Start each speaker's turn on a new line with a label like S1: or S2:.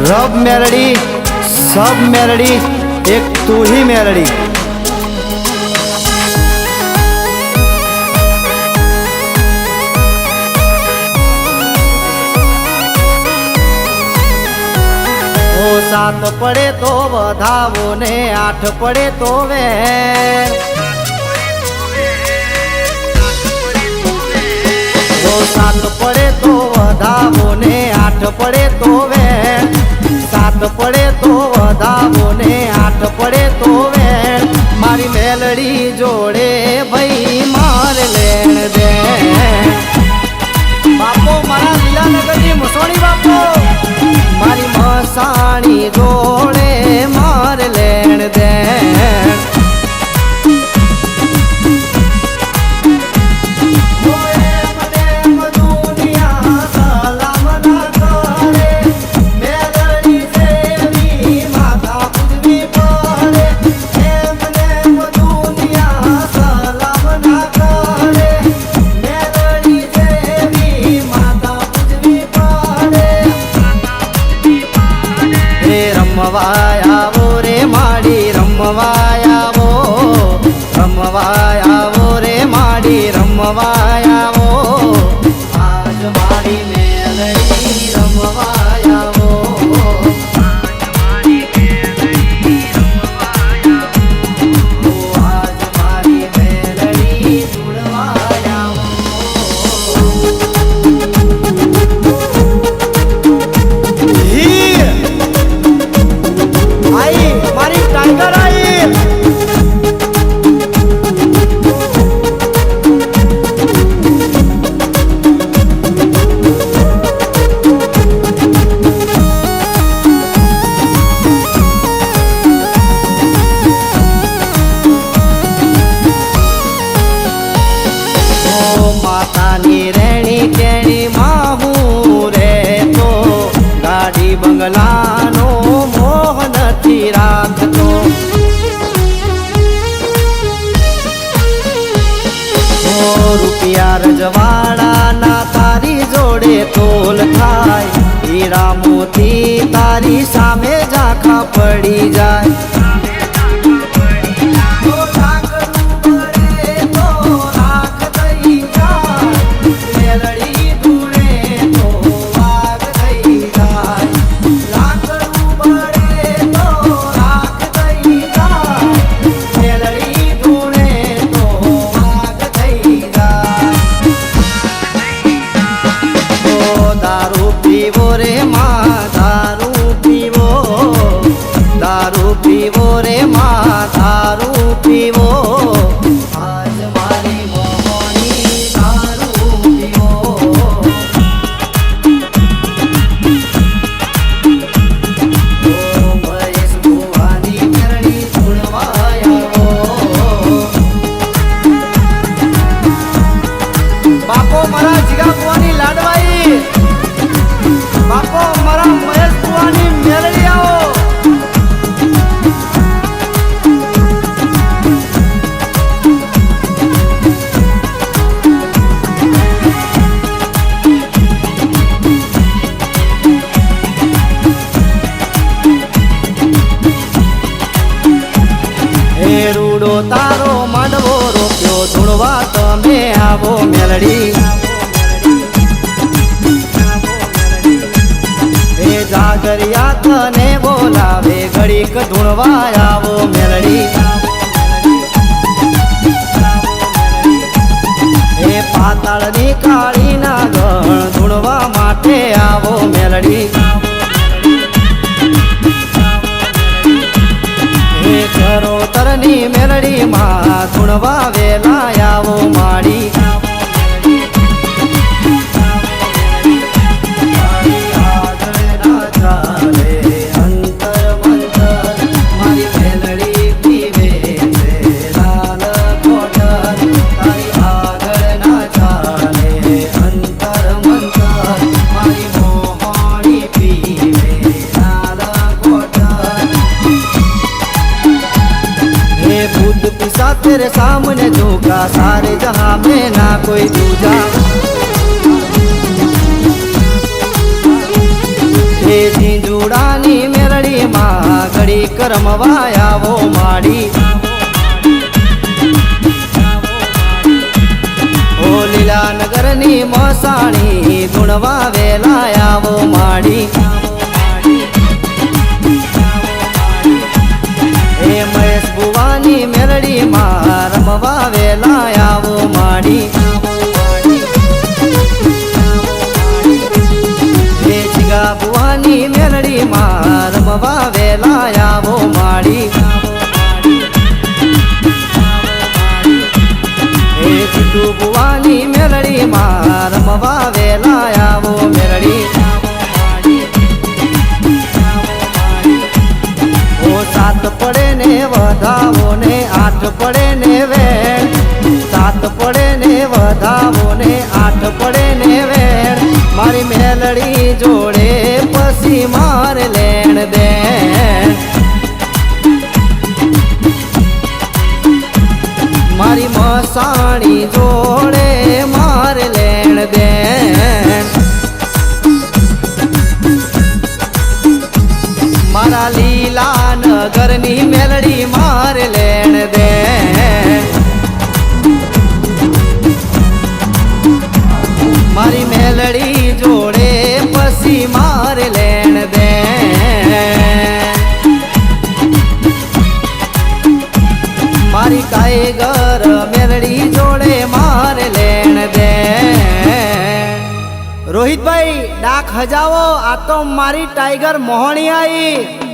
S1: रब मेलड़ी सब मेलड़ी एक तू ही मेलड़ी। ओ सात पड़े तो बधावो ने आठ पड़े तो वे, ओ सात पड़े तो बधावो ने आठ पड़े तो वे, सात पड़े तो बधावो ने आठ पड़े तो वे। मारी मेलड़ी जोड़े भाई मार लेन दे। बापो मारा लीलानगर जी मुसोणी बापो मारी मसाणी जोड़े मार लेन दे। रमवाया वो रे माड़ी रमवाया वो, रमवाया वो रे माड़ी रमवाया वो। आज माड़ी मेलड़ी रमवाया वो, आज माड़ी मेलड़ी जुड़वाया आई मारी टाइगर आई। ओ माता नी रेणी केणी माहू रे तो गाड़ी बंगला नो मोह नथी राखतो। ओ रुपिया रजवाड़ा ना तारी जोड़े तोल थाय, हीरा मोती तारी सामे झाखा पड़ी जाए। पीवो रे माँ दारू पीवो, दारू पीवो रे माँ दारू पीवो। आज मारी मोहनी दारू पीवो। ओ महेश बुवानी मेलड़ी जुड़वाया वो। बापो मारा जिगा बुवानी लाडवाई, बापो मारा महेश बुवानी मेलड़ी आओ। ए रूडो तारो मांडवो रोप्यो धुणवा तमे आवो मेलड़ी। जागरिया थने बोलावे घड़ीक धुणवाया वो मेलड़ी। ए पाताळनी काळी ना गण धुणवा माटे आवो मेलड़ी। ए चरोतरनी मेलड़ी मां धुणवा वेला आवो माड़ी। तेरे सामने झोंका सारे जहां में ना कोई दूजा। हे झिंझू લીલુડાની મેરડીમાં ઘડી કરમવા આવો માડી ઓ લીલાનગરની મસાણી ધૂણવા વેલા આવો માડી એ મહેશ ભુવાની મેરડીમાં રમવા વેલા આવો માડી એ જીગા ભુવાની મેરડીમાં રમવા વેલા આવો માડી એ જીતુ ભુવાની મેરડીમાં રમવા વેલા આવો મેરડી ઓ સાત પડે ને વધાવો ને આઠ પડે ને વેણ સાત પડે ને વધાવો ને આઠ પડે ને વેણ મારી મેલડી જોડે પછી માર લેણ દે મારી મસાણી જોડે માર લેણ દે મારા લીલા નગરની મેલડી માર લેણ દે મારી મેલડી જોડે પછી માર લેણ દે મારી કાયગર મેલડી જોડે માર લેણ દે રોહિતભાઈ ડાક હજાવો આ તો મારી ટાઈગર મોહણી आई।